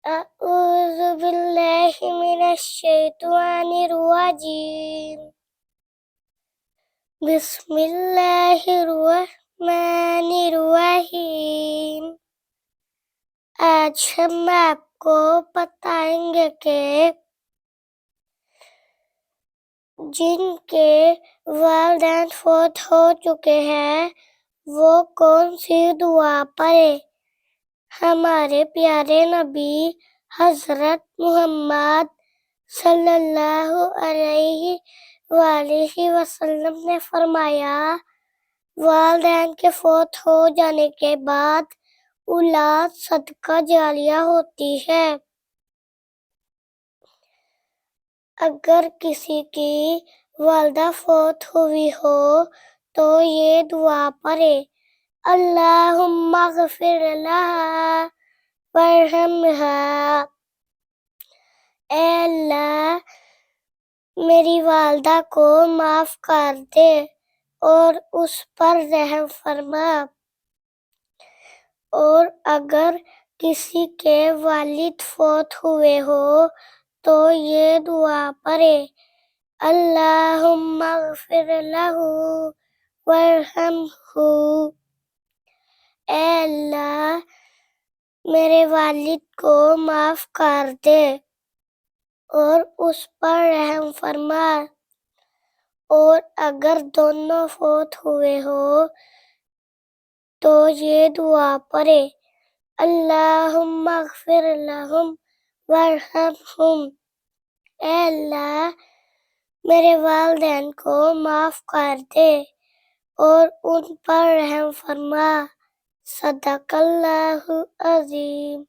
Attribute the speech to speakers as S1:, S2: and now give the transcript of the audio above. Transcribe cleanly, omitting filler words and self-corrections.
S1: أعوذ بالله من الشيطان الرجيم. بسم الله الرحمن الرحیم. آج ہم آپ کو بتائیں گے کہ جن کے والدین فوت ہو چکے ہیں وہ کون سی دعا پڑھے. ہمارے پیارے نبی حضرت محمد صلی اللہ علیہ وآلہ وسلم نے فرمایا، والدین کے فوت ہو جانے کے بعد اولاد صدقہ جاریہ ہوتی ہے. اگر کسی کی والدہ فوت ہوئی ہو تو یہ دعا پڑھے، اللہم اغفر لہا وارحمہا. اے اللہ میری والدہ کو معاف کر دے اور اس پر رحم فرما. اور اگر کسی کے والد فوت ہوئے ہو تو یہ دعا پڑھے، اللہم اغفر لہ وارحمہ. اے اللہ میرے والد کو معاف کر دے اور اس پر رحم فرما. اور اگر دونوں فوت ہوئے ہو تو یہ دعا پڑھے، اللہم اغفر لہم وارحمہم. اے اللہ میرے والدین کو معاف کر دے اور ان پر رحم فرما. صدق اللہ عظیم.